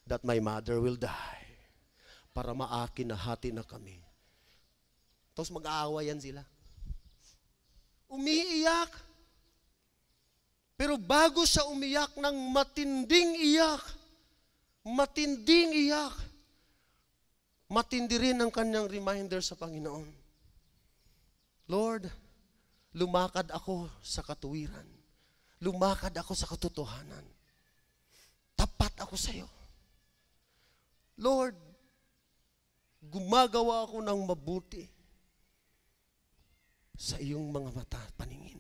That my mother will die. Para maakin na hati na kami. Tapos mag-aawayan sila. Umiiyak. Pero bago siya umiyak ng matinding iyak, matindi rin ang kanyang reminder sa Panginoon. Lord, lumakad ako sa katuwiran. Lumakad ako sa katotohanan. Tapat ako sa iyo. Lord, gumagawa ako ng mabuti sa iyong mga mata, paningin.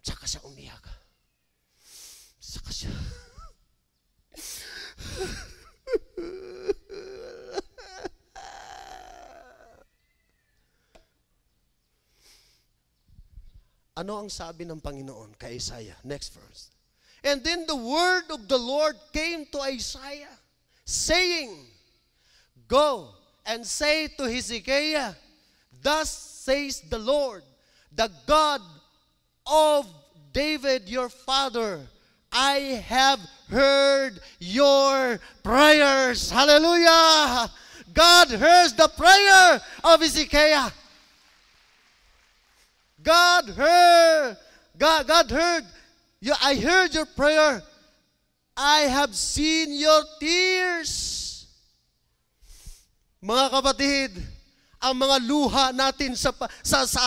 Saka siya umiyak. Saka siya ano ang sabi ng Panginoon kay Isaiah? Next verse. And then the word of the Lord came to Isaiah, saying, Go and say to Hezekiah, Thus says the Lord, the God of David your father, I have heard your prayers. Hallelujah! God hears the prayer of Hezekiah. God heard. I heard your prayer. I have seen your tears. Mga kapatid, ang mga luha natin sa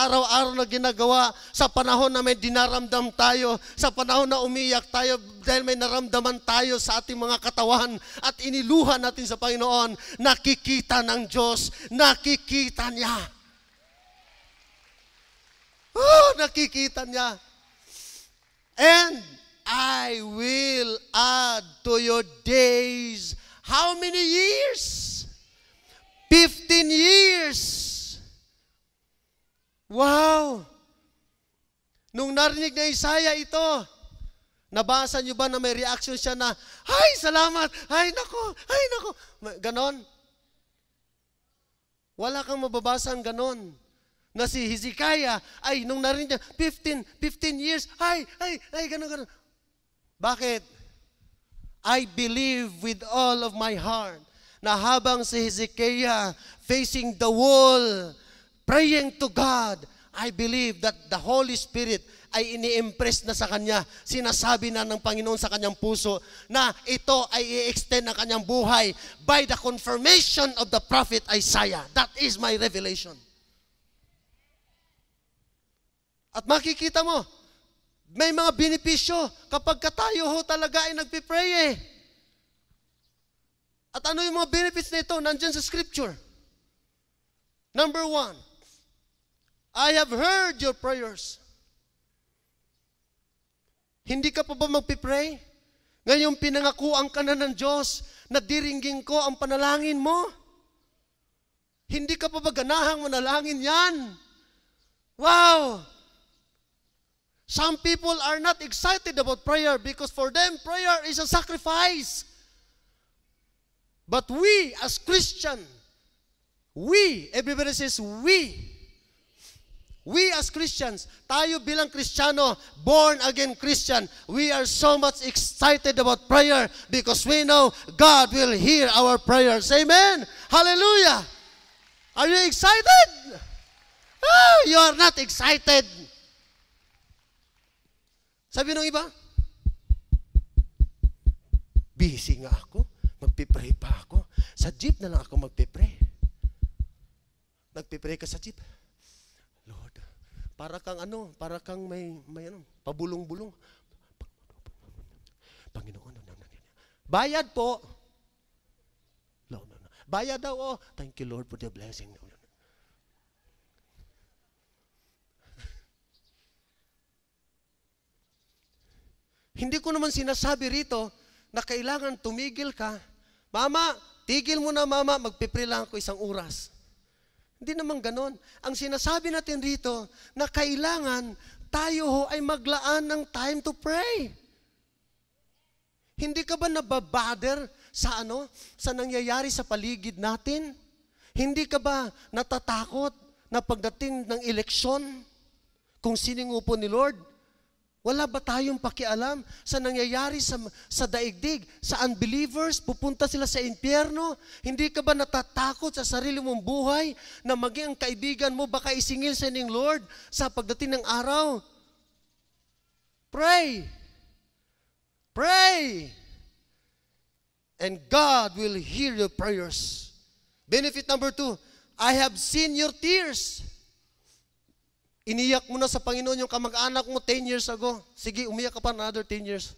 araw-araw na ginagawa, sa panahon na may dinaramdam tayo, sa panahon na umiyak tayo dahil may naramdaman tayo sa ating mga katawan at iniluha natin sa Panginoon, nakikita ng Diyos, nakikita niya. Nakikita niya. And I will add to your days, how many years? 15 years. Wow! Nung narinig na Isaiah ito, nabasa niyo ba na may reaction siya na, ay, salamat, ay, nako, ganon? Wala kang mababasang ganon. Na si Hezekiah, ay, nung narinig niya, 15 years, ay, ganon. Bakit? I believe with all of my heart na habang si Hezekiah facing the wall, praying to God, I believe that the Holy Spirit ay ini-impress na sa kanya. Sinasabi na ng Panginoon sa kanyang puso na ito ay i-extend ng kanyang buhay by the confirmation of the prophet Isaiah. That is my revelation. At makikita mo, may mga benepisyo kapag tayo ho talaga ay nagpipray eh. At ano yung mga benefits nito? Nandyan sa scripture. Number 1, I have heard your prayers. Hindi ka pa ba magpipray? Ngayong pinangakuan ka na ng Diyos na diringgin ko ang panalangin mo? Hindi ka pa ba ganahang manalangin yan? Wow! Some people are not excited about prayer because for them, prayer is a sacrifice. But we as Christian, everybody says we as Christians, tayo bilang Kristiyano, born again Christian, we are so much excited about prayer because we know God will hear our prayers. Amen? Hallelujah! Are you excited? Oh, you are not excited. Sabi ng iba, busy nga ako, magpipray pa ako. Sa jeep na lang ako magpipray. Nagpipray ka sa jeep. Lord, para kang may pabulong-bulong. Panginoon, bayad po. No. Bayad daw, oh. Thank you, Lord, for the blessing. Hindi ko naman sinasabi rito na kailangan tumigil ka. Mama, tigil mo na mama, magpipray lang ako 1 oras. Hindi naman ganon. Ang sinasabi natin rito na kailangan tayo ho ay maglaan ng time to pray. Hindi ka ba nababother sa sa nangyayari sa paligid natin? Hindi ka ba natatakot na pagdating ng eleksyon kung siningupon ni Lord? Wala ba tayong pakialam sa nangyayari sa daigdig, sa unbelievers? Pupunta sila sa impyerno? Hindi ka ba natatakot sa sarili mong buhay na maging ang kaibigan mo baka isingil sa inyong Lord sa pagdating ng araw? Pray! Pray! And God will hear your prayers. Benefit number 2, I have seen your tears. Iniyak mo na sa Panginoon yung kamag-anak mo 10 years ago. Sige, umiyak ka pa another 10 years.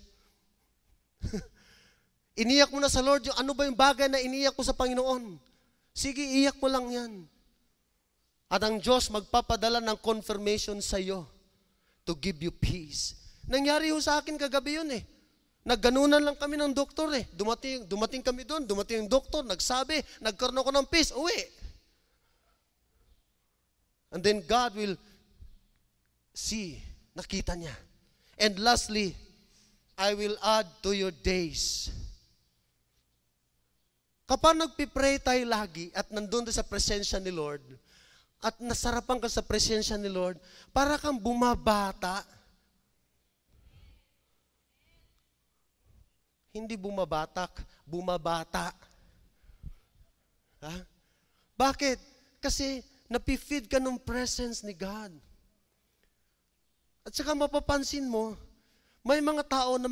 Iniyak mo na sa Lord yung ano ba yung bagay na iniyak mo sa Panginoon. Sige, iyak mo lang yan. At ang Diyos magpapadala ng confirmation sa iyo to give you peace. Nangyari ho sa akin kagabi yun eh. Nagganunan lang kami ng doktor eh. Dumating kami doon, dumating yung doktor, nagsabi, nagkaroon ako ng peace, uwi. And then God will see, nakita niya. And lastly, I will add to your days. Kapag nagpipray tayo lagi at nandun sa presensya ni Lord, at nasarapan ka sa presensya ni Lord, para kang bumabata. Hindi bumabatak, bumabata. Ha? Bakit? Kasi napifeed ka ng presence ni God. At saka mapapansin mo, may mga tao na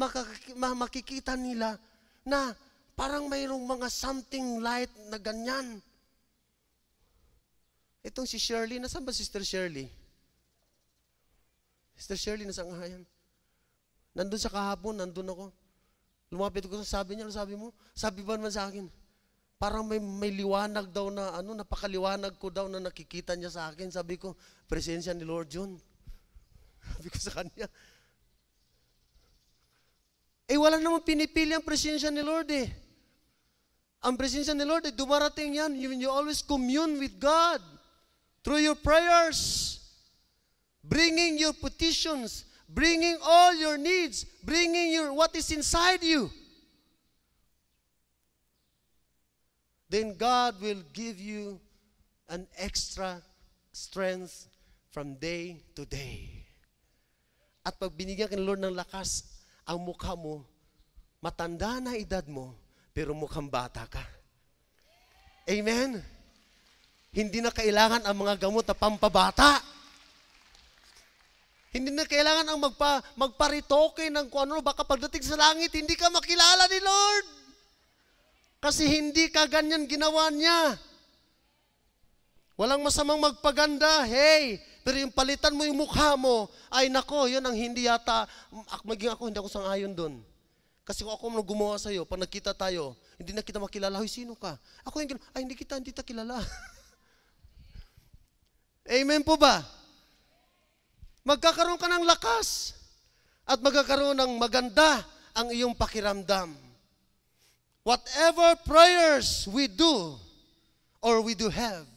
makikita nila na parang mayroong mga something light na ganyan. Itong si Shirley, nasaan ba Sister Shirley? Sister Shirley, nasaan nga yan? Nandun sa kahapon, nandun ako. Lumapit ko, sabi niya, sabi mo? Sabi ba naman sa akin? Parang may liwanag daw na, napakaliwanag ko daw na nakikita niya sa akin. Sabi ko, presensya ni Lord yun. Sabi ko sa kanya, wala namang pinipili ang presensya ni Lord eh. Ang presensya ni Lord dumarating yan. You always commune with God through your prayers, bringing your petitions, bringing all your needs, bringing what is inside you. Then God will give you an extra strength from day to day. At pag binigyan ka ng Lord ng lakas, ang mukha mo, matanda na edad mo, pero mukhang bata ka. Amen? Hindi na kailangan ang mga gamot na pampabata. Hindi na kailangan ang magparitoke ng kung ano, baka pagdating sa langit, hindi ka makilala ni Lord. Kasi hindi ka ganyan ginawa niya. Walang masamang magpaganda, hey, pero yung palitan mo yung mukha mo, ay nako, yun ang hindi yata, maging ako, hindi ako sang-ayon doon. Kasi kung ako nang gumawa sa'yo, pag nagkita tayo, hindi na kita makilala, hoy, sino ka? Ako yung ay, hindi kita kilala. Amen po ba? Magkakaroon ka ng lakas at magkakaroon ng maganda ang iyong pakiramdam. Whatever prayers we do or we do have,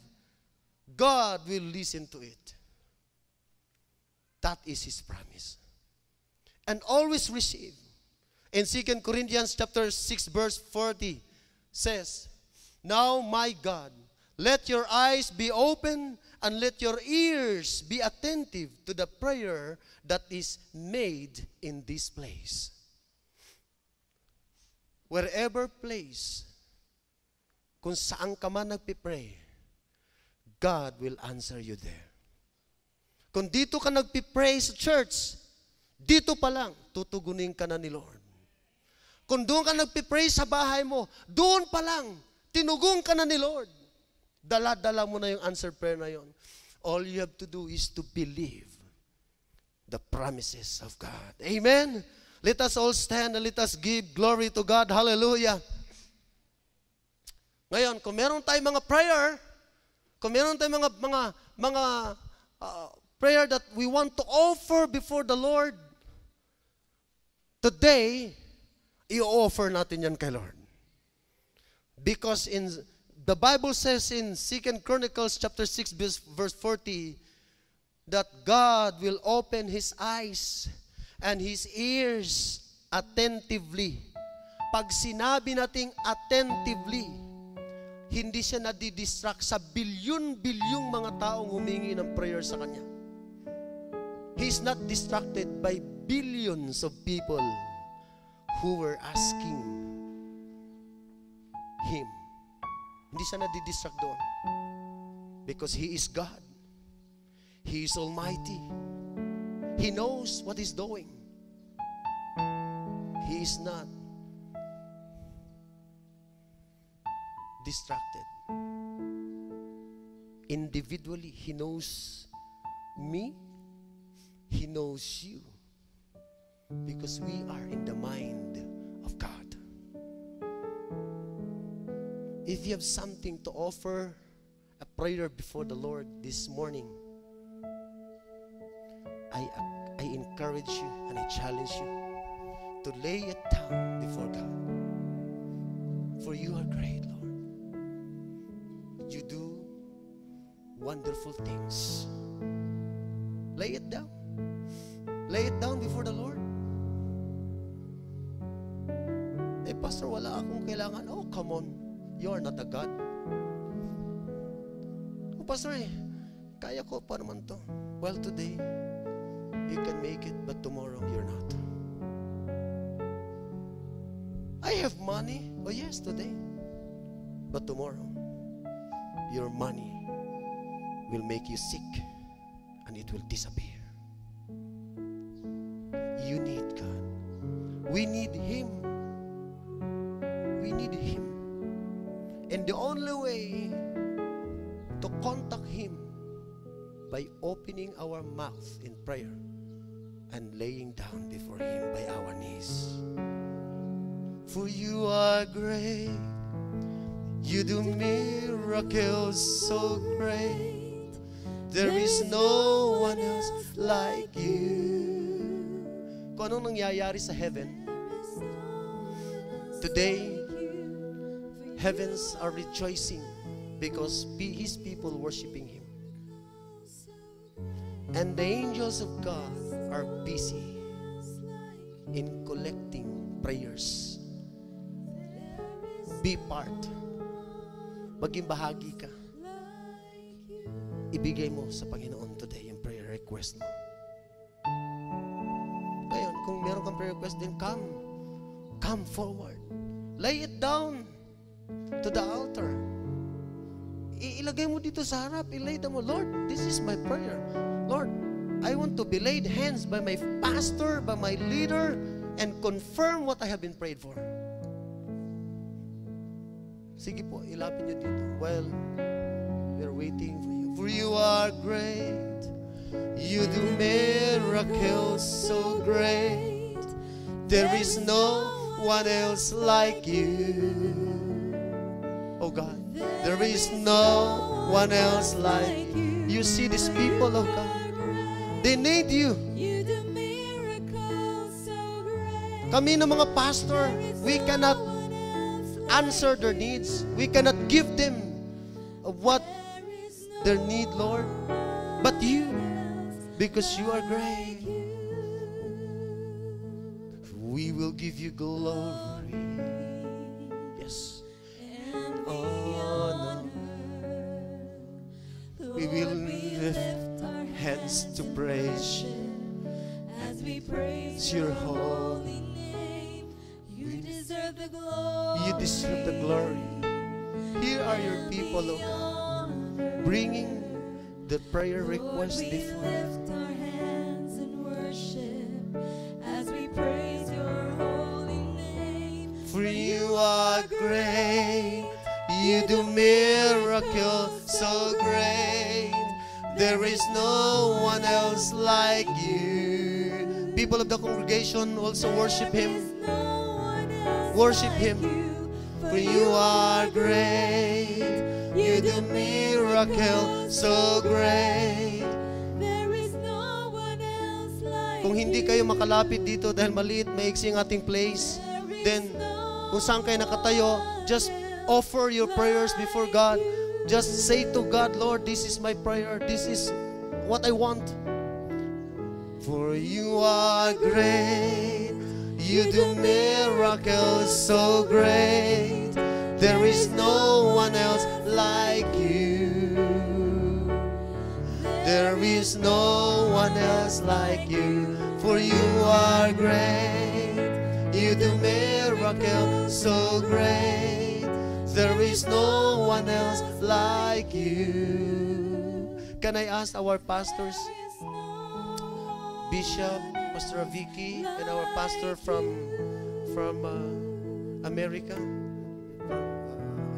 God will listen to it. That is His promise. And always receive. In 2 Corinthians chapter 6 verse 40 says, Now my God, let your eyes be open and let your ears be attentive to the prayer that is made in this place. Wherever place, kung saan ka man nagpipray, God will answer you there. Kung dito ka nagpipray sa church, dito pa lang, tutugunin ka na ni Lord. Kung doon ka nagpipray sa bahay mo, doon pa lang, tinugong ka na ni Lord. Dala-dala mo na yung answer prayer na yon. All you have to do is to believe the promises of God. Amen? Let us all stand and let us give glory to God. Hallelujah. Ngayon, kung meron tayong mga prayer, kung meron tayong mga prayer that we want to offer before the Lord, today, i-offer natin yan kay Lord. Because the Bible says in 2 Chronicles chapter 6 verse 40 that God will open His eyes and His ears attentively. Pag sinabi nating attentively, hindi siya nadidistract sa bilyon-bilyong mga taong humingi ng prayer sa Kanya. He's not distracted by billions of people who were asking Him. Hindi siya nadidistract doon. Because He is God. He is Almighty. He knows what He's doing. He is not distracted. Individually, He knows me. He knows you. Because we are in the mind of God. If you have something to offer, a prayer before the Lord this morning, I encourage you and I challenge you to lay it down before God. For you are great, Lord. You do wonderful things. Lay it down. Lay it down before the Lord. Eh, Pastor, wala akong kailangan. Oh, come on. You are not a God. Oh, Pastor, kaya ko pa naman to. Well, today, you can make it, but tomorrow, you're not. I have money. Oh, yes, today. But tomorrow, your money will make you sick and it will disappear. You need God. We need Him. We need Him. And the only way to contact Him by opening our mouth in prayer and laying down before Him by our knees. For you are great. You do miracles so great. There is no one else like you. Kung anong nangyayari sa heaven, today, heavens are rejoicing because His people worshiping Him. And the angels of God are busy in collecting prayers. Be part. Maging bahagi ka. Ibigay mo sa Panginoon today yung prayer request mo. Ngayon, kung meron kang prayer request, then come forward. Lay it down to the altar. Ilagay mo dito sa harap. Ilay mo, Lord, this is my prayer. Lord, I want to be laid hands by my pastor, by my leader, and confirm what I have been prayed for. Sige po, ilapin nyo dito. Well, we're waiting for you. For you are great. You do miracles so great. There is no one else like you. Oh God, there is no one else like you. You see these people, oh God. They need you. Kami ng mga pastor, we cannot answer their needs. We cannot give them what their need, Lord. But you, because you are great, we will give you glory. Yes. Honor. We will lift our hands to praise you as we praise your holy name. You deserve the glory. You deserve the glory. Here are your people, oh God, bringing the prayer request before you. Lift our hands in worship as we praise your holy name. For you are great. You do miracles so great. There is no one else like you. People of the congregation also worship Him. Worship Him. For you are great. You do miracles so great. There is no one else like Kung hindi kayo makalapit dito dahil maliit, maiksi ang ating place, then kung saan kayo nakatayo, just offer your prayers before God. Just say to God, Lord, this is my prayer. This is what I want. For you are great. You do miracles so great. There is no one else like you. There is no one else like you. For you are great. You do miracles so great. There is no one else like you. Can I ask our pastors, Bishop, Pastor Vicky, and our pastor from America,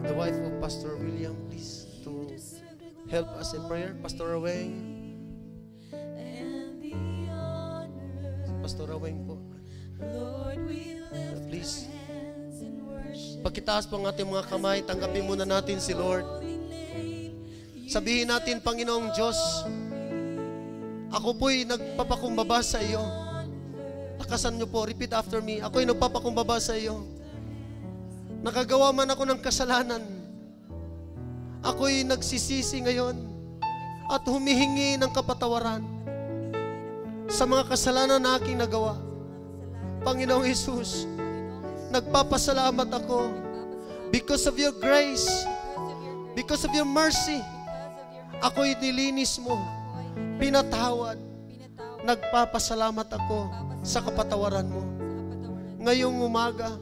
the wife of Pastor William, please to help us in prayer. Pastor Aweng. Pastor Aweng po. Please. Pagkitaas po ang ating mga kamay, tanggapin muna natin si Lord. Sabihin natin, Panginoong Diyos, ako po'y nagpapakumbaba sa iyo. Lakasan niyo po, repeat after me. Ako'y nagpapakumbaba sa iyo. Nakagawa man ako ng kasalanan. Ako'y nagsisisi ngayon at humihingi ng kapatawaran sa mga kasalanan na aking nagawa. Panginoong Hesus, nagpapasalamat ako because of your grace, because of your mercy. Ako'y nilinis mo, pinatawad. Nagpapasalamat ako sa kapatawaran mo. Ngayong umaga,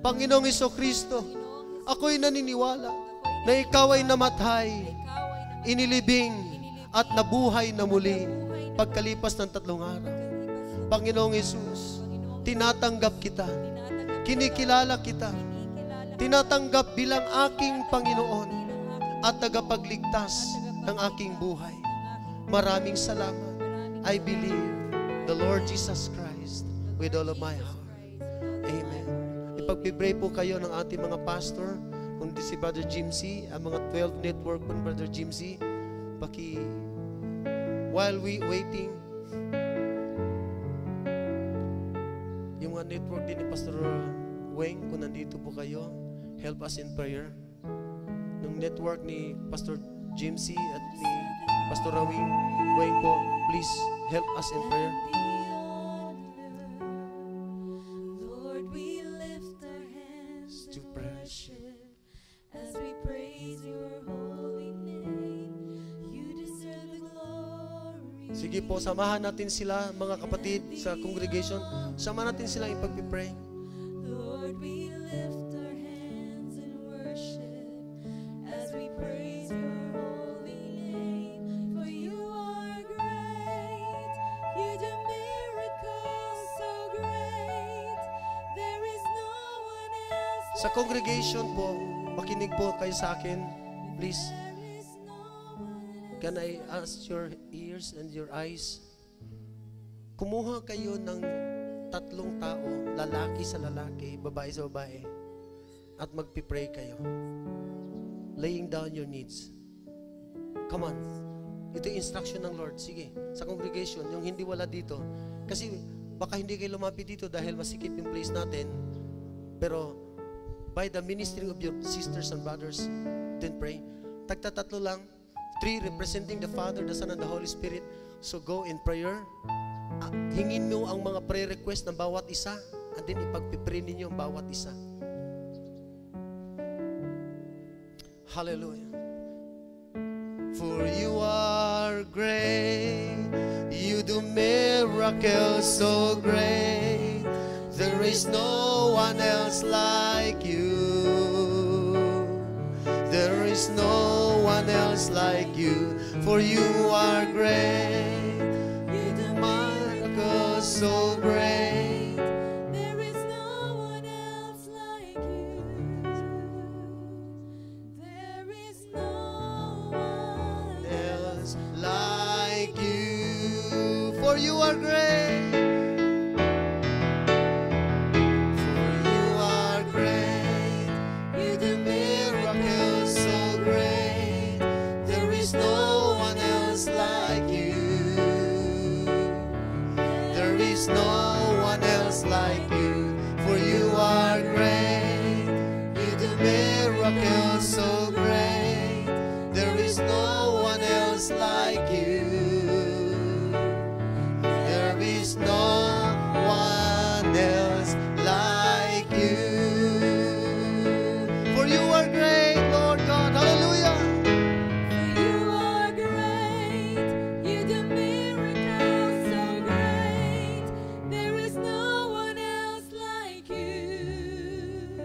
Panginoong Jesucristo, ako'y naniniwala na ikaw ay namatay, inilibing at nabuhay na muli pagkalipas ng 3 araw. Panginoong Jesus, tinatanggap kita. Kinikilala kita. Tinatanggap bilang aking Panginoon at tagapagligtas ng aking buhay. Maraming salamat. I believe the Lord Jesus Christ with all of my heart. Amen. Ipagpipray po kayo ng ating mga pastor, kundi si Brother Jimsy, ang mga 12 network po ng Brother Jimsy, while we waiting, yung mga network din ni Pastor Weng, kung nandito po kayo, help us in prayer. Nung network ni Pastor Jimsy at ni Pastor Weng po, please help us in prayer. Lord, we lift our hands to worship as we praise your holy name. You deserve the glory. Sige po, samahan natin sila, mga kapatid sa congregation. Samahan natin sila ipag-pray. Lord, we lift our hands in worship as we praise your holy name. For you are great, you do miracles so great. There is no one else. Sa congregation po, makinig po kayo sa akin, please. There is no one else. Can I ask your ears and your eyes? Kumuha kayo ng 3 tao, lalaki sa lalaki, babae sa babae, at magpipray kayo. Laying down your needs. Come on. Ito yung instruction ng Lord. Sige, sa congregation, yung hindi wala dito. Kasi baka hindi kayo lumapit dito dahil masikip yung place natin. Pero by the ministry of your sisters and brothers, then pray. Tagtatatlo lang. 3 representing the Father, the Son, and the Holy Spirit. So go in prayer. Hingin mo ang mga prayer request ng bawat isa, and then ipagpipray ninyo ang bawat isa. Hallelujah. For you are great, you do miracles so great. There is no one else like you. There is no one else like you. For you are great, you do miracles so great. There is no one else like you. There is no one Else like you. For you are great. For you are great. You do miracles so great. There is no one else like you. There is no one else like you. For you are great. You do miracles so great. There is no one else like you. There is no one else like you. For you are great, Lord God. Hallelujah. For you are great, you do miracles so great. There is no one else like you.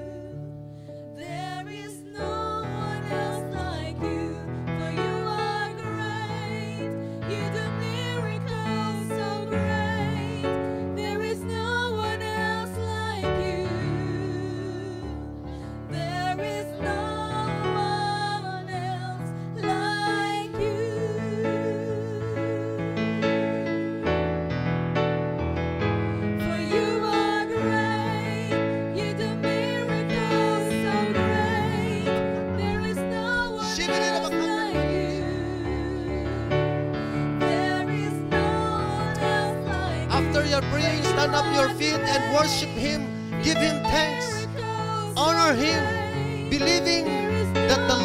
There is no one else like you. For you are great, you do miracles so great. There is no one else like you. There is no one else like you. For you are great, you do miracles so great. There is no one else like you. There is no one else like you. After your praying, stand up your feet and worship Him. Give Him thanks. Honor Him, believing that the